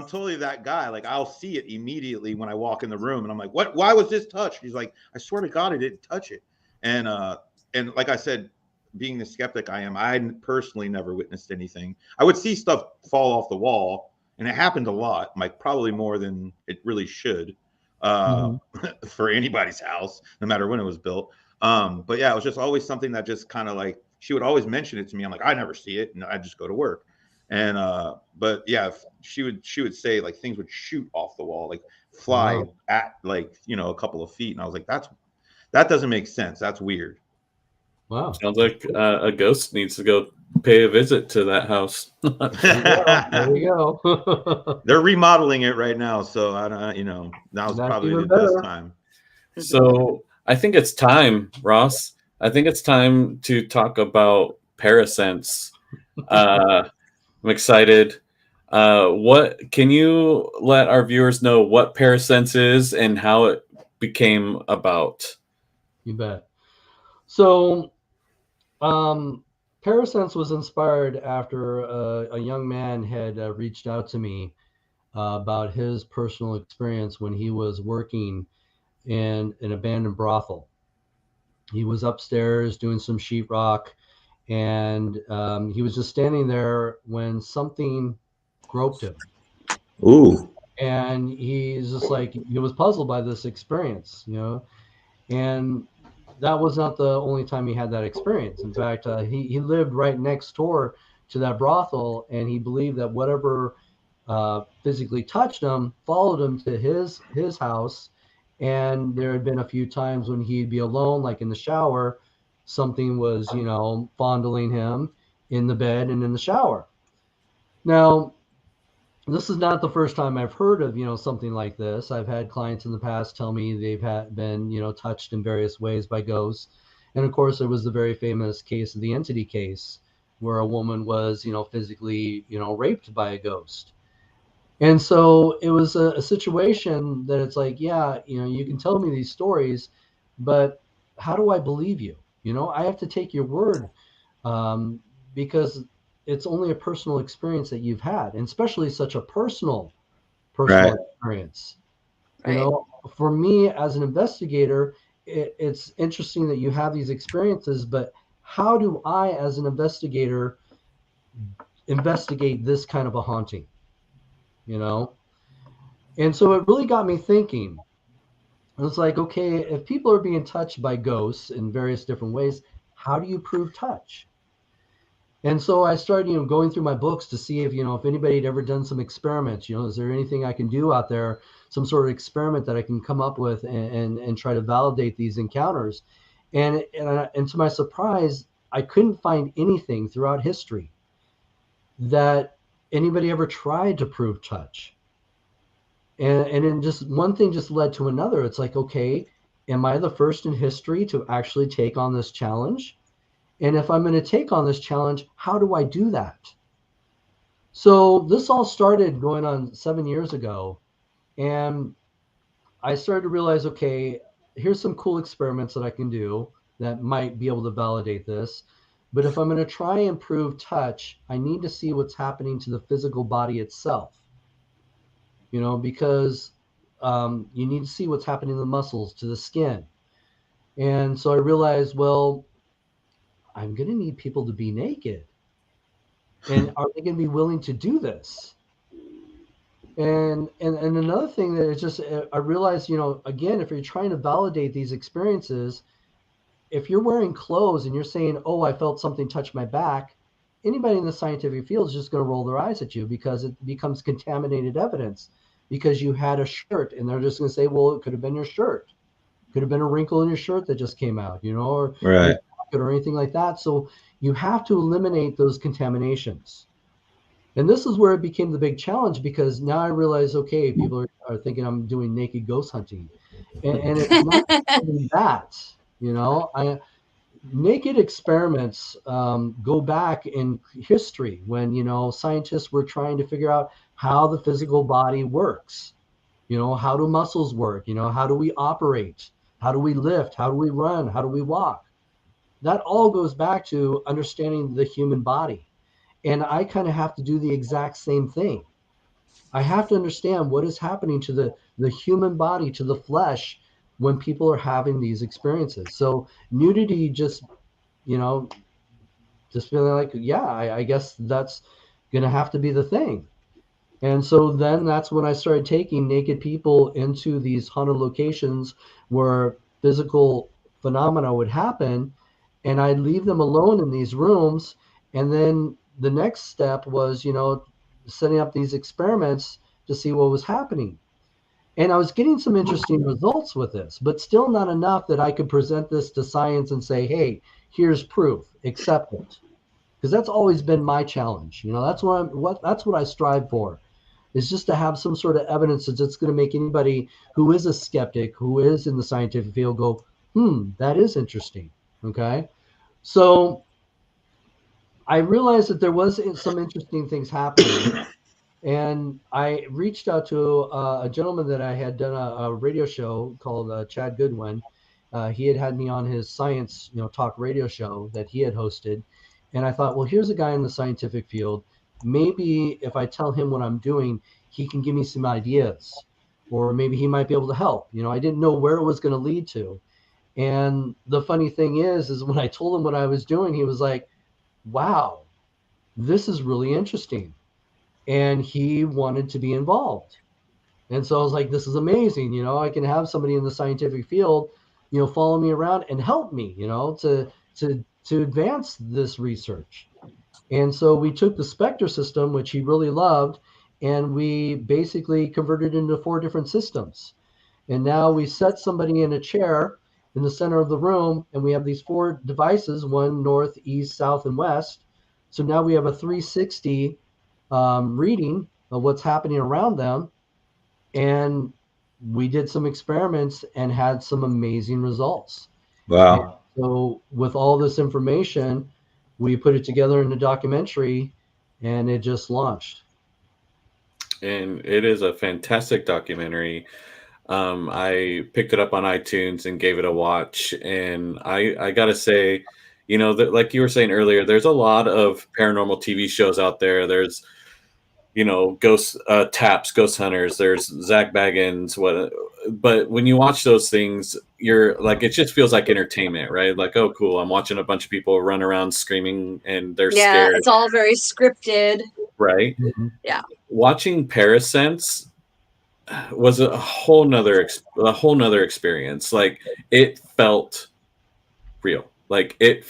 totally that guy. Like I'll see it immediately when I walk in the room and I'm like, what? Why was this touched? He's like, I swear to God, I didn't touch it. And like I said, being the skeptic I am, I personally never witnessed anything. I would see stuff fall off the wall, and it happened a lot, like probably more than it really should. For anybody's house, no matter when it was built. But yeah, it was just always something that just kind of like, she would always mention it to me. I'm like, I never see it. And I just go to work. And, but yeah, she would say like things would shoot off the wall, like fly at like, a couple of feet. And I was like, that doesn't make sense. That's weird. Wow. Sounds like a ghost needs to go pay a visit to that house. There you go. They're remodeling it right now, so I don't. Now's probably the best time. So I think it's time, Ross. I think it's time to talk about Parasense. I'm excited. What can you let our viewers know what Parasense is and how it became about? You bet. So, Parasense was inspired after a young man had reached out to me about his personal experience when he was working in an abandoned brothel. He was upstairs doing some sheetrock, and he was just standing there when something groped him. Ooh. And he's just like, he was puzzled by this experience, and that was not the only time he had that experience. In fact, he lived right next door to that brothel, and he believed that whatever physically touched him followed him to his house. And there had been a few times when he'd be alone, like in the shower, something was, fondling him in the bed and in the shower. Now, this is not the first time I've heard of, something like this. I've had clients in the past tell me they've been, touched in various ways by ghosts. And of course, there was the very famous case of the entity case where a woman was, physically, raped by a ghost. And so it was a situation that it's like, yeah, you can tell me these stories, but how do I believe you? I have to take your word because it's only a personal experience that you've had, and especially such a personal Right. experience. Right. For me as an investigator, it's interesting that you have these experiences, but how do I, as an investigator, investigate this kind of a haunting? And so it really got me thinking. It was like, okay, if people are being touched by ghosts in various different ways, how do you prove touch? And so I started, going through my books to see if anybody had ever done some experiments. Is there anything I can do out there, some sort of experiment that I can come up with and try to validate these encounters? And to my surprise, I couldn't find anything throughout history that anybody ever tried to prove touch. And then just one thing just led to another. It's like, okay, am I the first in history to actually take on this challenge? And if I'm going to take on this challenge, how do I do that? So this all started going on 7 years ago. And I started to realize, okay, here's some cool experiments that I can do that might be able to validate this. But if I'm going to try and prove touch, I need to see what's happening to the physical body itself. Because you need to see what's happening to the muscles, to the skin. And so I realized, well, I'm going to need people to be naked. And are they going to be willing to do this? And another thing that is just, I realized, again, if you're trying to validate these experiences, if you're wearing clothes and you're saying, oh, I felt something touch my back, anybody in the scientific field is just going to roll their eyes at you because it becomes contaminated evidence because you had a shirt, and they're just going to say, well, it could have been your shirt. Could have been a wrinkle in your shirt that just came out, or Right. or anything like that. So you have to eliminate those contaminations. And this is where it became the big challenge, because now I realize, okay, people are thinking I'm doing naked ghost hunting. And it's not only that, naked experiments go back in history when, scientists were trying to figure out how the physical body works. How do muscles work? How do we operate? How do we lift? How do we run? How do we walk? That all goes back to understanding the human body. And I kind of have to do the exact same thing. I have to understand what is happening to the human body, to the flesh, when people are having these experiences. So nudity just feeling like, yeah, I guess that's going to have to be the thing. And so then that's when I started taking naked people into these haunted locations where physical phenomena would happen. And I'd leave them alone in these rooms. And then the next step was, setting up these experiments to see what was happening. And I was getting some interesting results with this, but still not enough that I could present this to science and say, hey, here's proof, accept it. Because that's always been my challenge. That's what I strive for, is just to have some sort of evidence that's going to make anybody who is a skeptic, who is in the scientific field, go, that is interesting. Okay. So I realized that there was some interesting things happening. And I reached out to a gentleman that I had done a radio show called Chad Goodwin. He had me on his science, talk radio show that he had hosted. And I thought, well, here's a guy in the scientific field. Maybe if I tell him what I'm doing, he can give me some ideas, or maybe he might be able to help. I didn't know where it was going to lead to. And the funny thing is when I told him what I was doing, he was like, wow, this is really interesting. And he wanted to be involved. And so I was like, this is amazing. I can have somebody in the scientific field, follow me around and help me, to advance this research. And so we took the Spectre system, which he really loved, and we basically converted it into 4 different systems. And now we set somebody in a chair in the center of the room, and we have these 4 devices, one north, east, south, and west. So now we have a 360 reading of what's happening around them. And we did some experiments and had some amazing results. Wow. And so with all this information, we put it together in a documentary, and it just launched. And it is a fantastic documentary. I picked it up on iTunes and gave it a watch. And I got to say, that, like you were saying earlier, there's a lot of paranormal TV shows out there. There's, ghost ghost hunters, there's Zach Baggins, but when you watch those things, you're like, it just feels like entertainment, right? Like, oh, cool, I'm watching a bunch of people run around screaming and they're scared. It's all very scripted, right? Mm-hmm. Yeah. Watching Parasense was a whole nother experience. Like, it felt real. Like, it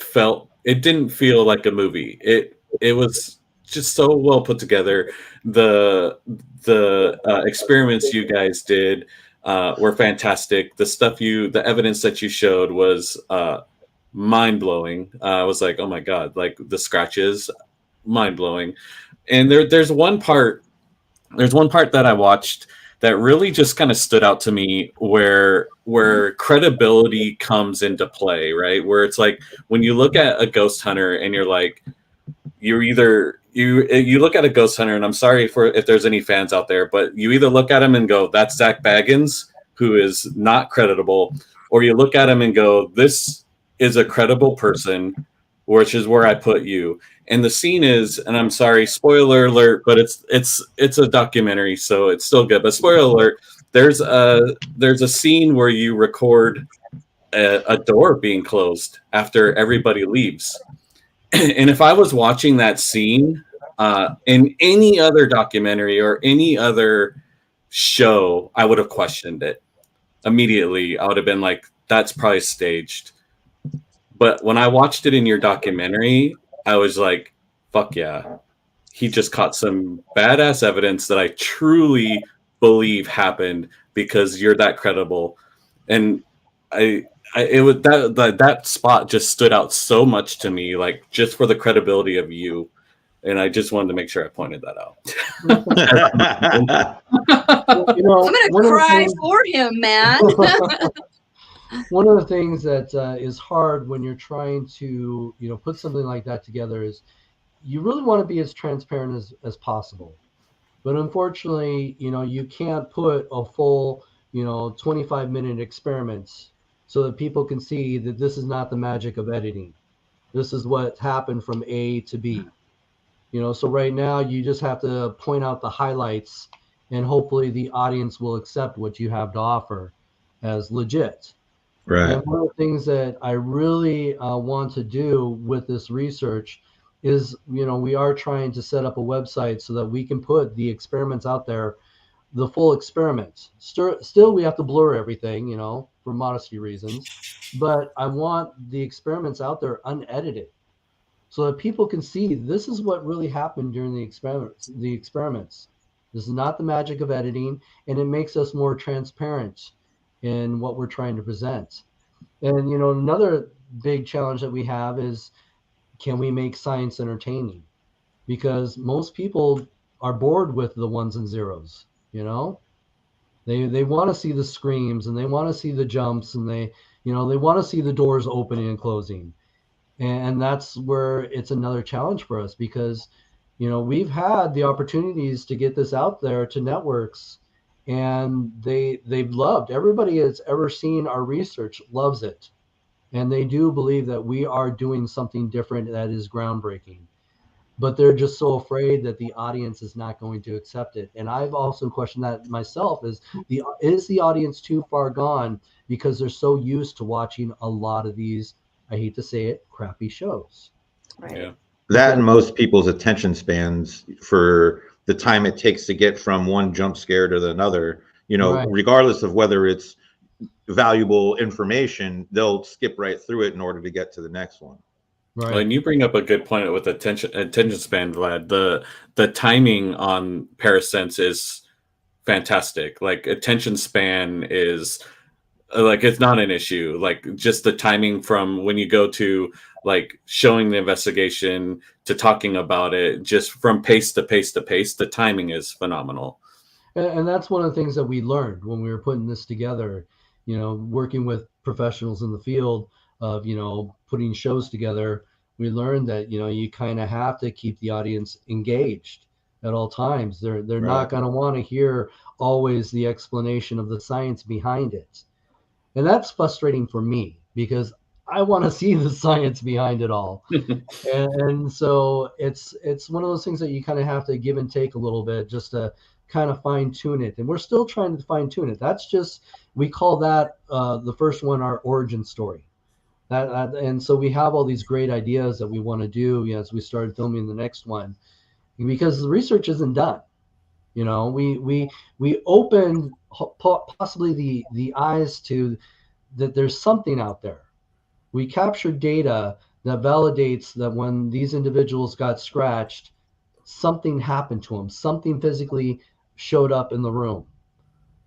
didn't feel like a movie. it was just so well put together. The experiments you guys did were fantastic. The evidence that you showed was mind blowing. I was like, oh my god, like the scratches, mind blowing. And there's one part that I watched that really just kind of stood out to me where credibility comes into play, right? Where it's like when you look at a ghost hunter and you're like, you look at a ghost hunter, and I'm sorry for if there's any fans out there, but you either look at him and go, that's Zach Baggins, who is not creditable, or you look at him and go, this is a credible person, which is where I put you. And the scene is, and I'm sorry, spoiler alert, but it's a documentary, so it's still good. But spoiler alert, there's a scene where you record a door being closed after everybody leaves. And if I was watching that scene in any other documentary or any other show, I would have questioned it immediately. I would have been like, that's probably staged. But when I watched it in your documentary, I was like, fuck yeah. He just caught some badass evidence that I truly believe happened because you're that credible. And it was that spot just stood out so much to me, like just for the credibility of you. And I just wanted to make sure I pointed that out. You know, I'm gonna cry for him, man. One of the things that is hard when you're trying to, put something like that together is you really want to be as transparent as possible. But unfortunately, you can't put a full, 25-minute experiments so that people can see that this is not the magic of editing. This is what happened from A to B. So right now you just have to point out the highlights, and hopefully the audience will accept what you have to offer as legit. Right. And one of the things that I really want to do with this research is, we are trying to set up a website so that we can put the experiments out there, the full experiments. Still, we have to blur everything, for modesty reasons. But I want the experiments out there unedited so that people can see this is what really happened during the experiments. This is not the magic of editing, and it makes us more transparent in what we're trying to present. And another big challenge that we have is, can we make science entertaining? Because most people are bored with the ones and zeros. They want to see the screams, and they want to see the jumps, and they want to see the doors opening and closing. And that's where it's another challenge for us, because we've had the opportunities to get this out there to networks, and they've loved. Everybody that's ever seen our research loves it, and they do believe that we are doing something different that is groundbreaking. But they're just so afraid that the audience is not going to accept it. And I've also questioned that myself: is the audience too far gone because they're so used to watching a lot of these, I hate to say it, crappy shows? Right. Yeah. That and most people's attention spans for the time it takes to get from one jump scare to another, Right. regardless of whether it's valuable information, they'll skip right through it in order to get to the next one. Right. Well, and you bring up a good point with attention span, Vlad. The timing on Parasense is fantastic. Like attention span is like, it's not an issue. Like just the timing from when you go to like showing the investigation to talking about it, just from pace to pace to pace, the timing is phenomenal. And that's one of the things that we learned when we were putting this together, working with professionals in the field of, putting shows together. We learned that, you kind of have to keep the audience engaged at all times. They're Right. not going to want to hear always the explanation of the science behind it. And that's frustrating for me, because I want to see the science behind it all. and so it's one of those things that you kind of have to give and take a little bit just to kind of fine tune it. And we're still trying to fine tune it. That's just, we call that the first one our origin story. And so we have all these great ideas that we want to do as we started filming the next one, because the research isn't done. We opened possibly the eyes to that there's something out there. We captured data that validates that when these individuals got scratched, something happened to them. Something physically showed up in the room.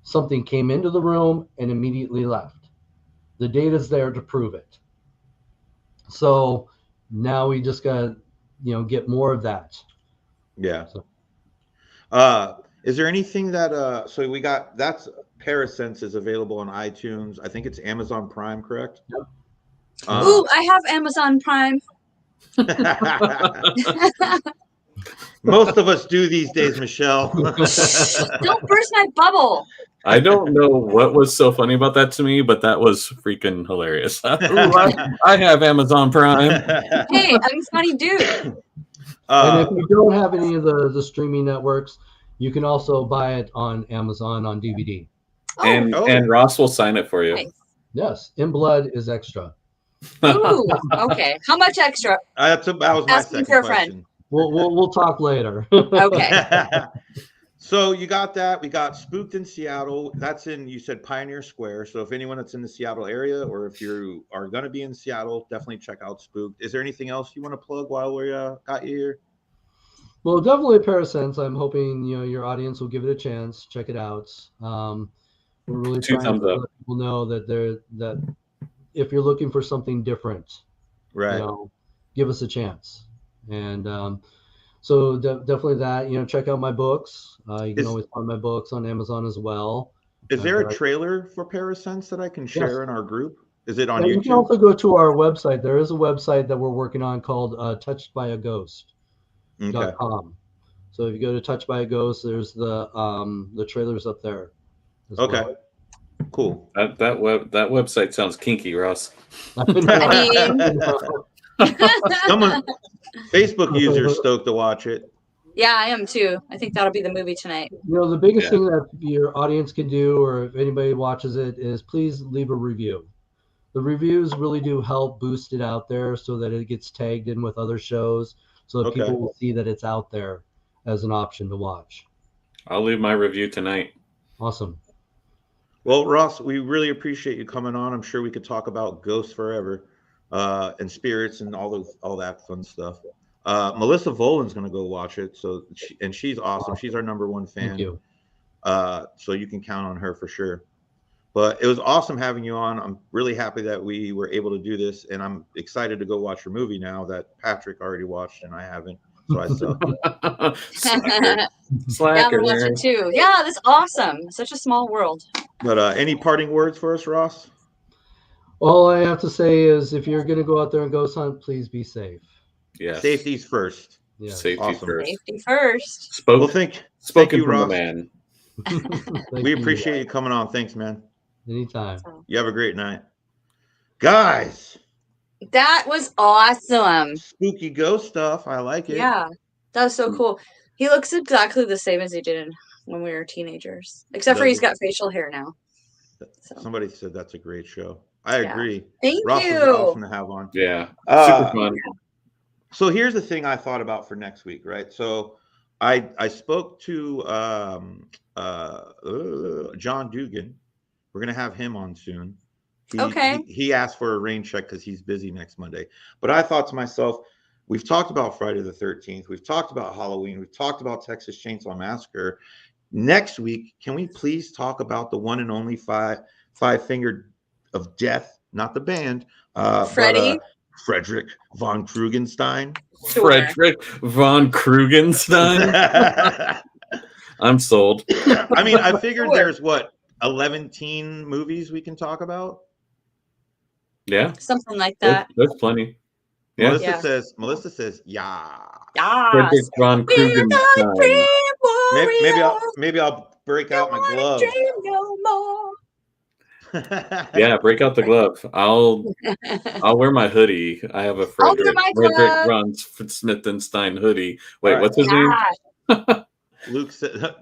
Something came into the room and immediately left. The data's there to prove it. So now we just got to, get more of that. Yeah. So. Is there anything that so we got that's Parasense is available on iTunes. I think it's Amazon Prime, correct? Yep. Ooh, I have Amazon Prime. Most of us do these days, Michelle. Don't burst my bubble. I don't know what was so funny about that to me, but that was freaking hilarious. Ooh, I have Amazon Prime. Hey, I'm a funny dude. And if you don't have any of the streaming networks, you can also buy it on Amazon on DVD. And Ross will sign it for you. Nice. Yes, In Blood is extra. Ooh, okay. How much extra? That was my Asking second for a question. friend. We'll talk later. Okay. So you got that. We got Spooked in Seattle. That's in, you said, Pioneer Square. So if anyone that's in the Seattle area, or if you are going to be in Seattle, definitely check out Spooked. Is there anything else you want to plug while we got you here? Well, definitely Parasense. I'm hoping your audience will give it a chance. Check it out. We're really trying to let people know that if you're looking for something different, right, give us a chance. And so definitely that. Check out my books. You can always find my books on Amazon as well. Is there a trailer for Parasense that I can share in our group? Is it on YouTube? You can also go to our website. There is a website that we're working on called Touched by a Ghost. .com. So if you go to Touched by a Ghost, there's the trailers up there. Okay. Well. Cool. That website sounds kinky, Ross. I mean, someone Facebook users stoked to watch it. Yeah, I am too. I think that'll be the movie tonight. The biggest thing that your audience can do, or if anybody watches it, is please leave a review. The reviews really do help boost it out there so that it gets tagged in with other shows, so that people will see that it's out there as an option to watch. I'll leave my review tonight. Awesome. Well, Ross, we really appreciate you coming on. I'm sure we could talk about ghosts forever, and spirits and all that fun stuff. Melissa Volan's going to go watch it, and she's awesome. She's our #1 fan. Thank you. So you can count on her for sure. But it was awesome having you on. I'm really happy that we were able to do this, and I'm excited to go watch your movie now that Patrick already watched and I haven't. So I suck. Slacker. Yeah, I'm watching too. Yeah, that's awesome. Such a small world. But any parting words for us, Ross? All I have to say is, if you're going to go out there and ghost hunt, please be safe. Yeah. Safety's first. Yes. Safety first. Safety first. Spoken you, from Ross. the man. We appreciate you coming on. Thanks, man. Anytime. You have a great night. Guys. That was awesome. Spooky ghost stuff. I like it. Yeah, that was so cool. He looks exactly the same as he did when we were teenagers, except for he's got facial hair now. So. Somebody said that's a great show. I agree. Thank Ross you. is awesome to have on. Yeah, super fun. So here's the thing I thought about for next week, right? So I spoke to John Dugan. We're gonna have him on soon. He asked for a rain check because he's busy next Monday. But I thought to myself, we've talked about Friday the 13th. We've talked about Halloween. We've talked about Texas Chainsaw Massacre. Next week, can we please talk about the one and only Five Finger of Death, not the band, Freddy? Frederick von Krugenstein. Sure. Frederick von Krugenstein. I'm sold. I mean, I figured there's 11 movies we can talk about. Yeah, something like that. There's plenty. Yeah. Melissa says, yeah. Frederick von Krugenstein. Maybe I'll break out my glove. Yeah, break out the glove. I'll wear my hoodie. I have a Frederick von Smithenstein hoodie. Wait, what's his name? Luke said,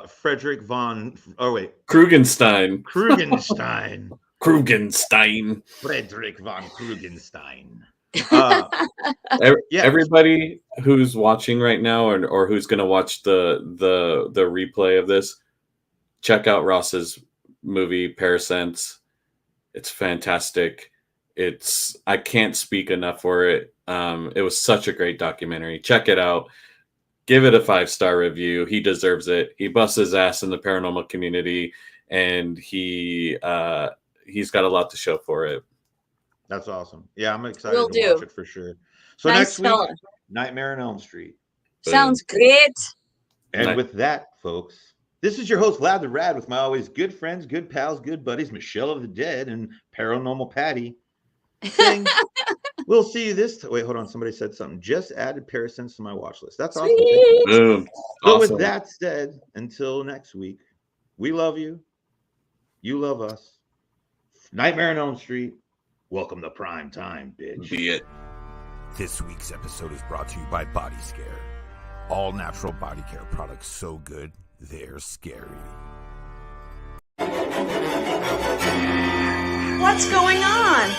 Frederick von. Oh wait, Krugenstein. Krugenstein. Frederick von Krugenstein. Everybody who's watching right now, or who's going to watch the replay of this, check out Ross's movie Parasense. It's fantastic. I can't speak enough for it. It was such a great documentary. Check it out. Give it a 5-star review. He deserves it. He busts his ass in the paranormal community, and he's got a lot to show for it. That's awesome. Yeah, I'm excited Will to do. watch it for sure. So Nice next week, fella. Nightmare on Elm Street. Sounds great. And with that, folks, this is your host, Vlad the Rad, with my always good friends, good pals, good buddies, Michelle of the Dead and Paranormal Patty. Saying, we'll see you this wait, hold on. Somebody said something. Just added Parasense to my watch list. That's awesome. Thank you. Boom. But Awesome. with that said, until next week, we love you. You love us. Nightmare on Elm Street. Welcome to prime time, bitch. Be it. This week's episode is brought to you by Body Scare. All natural body care products so good, they're scary. What's going on?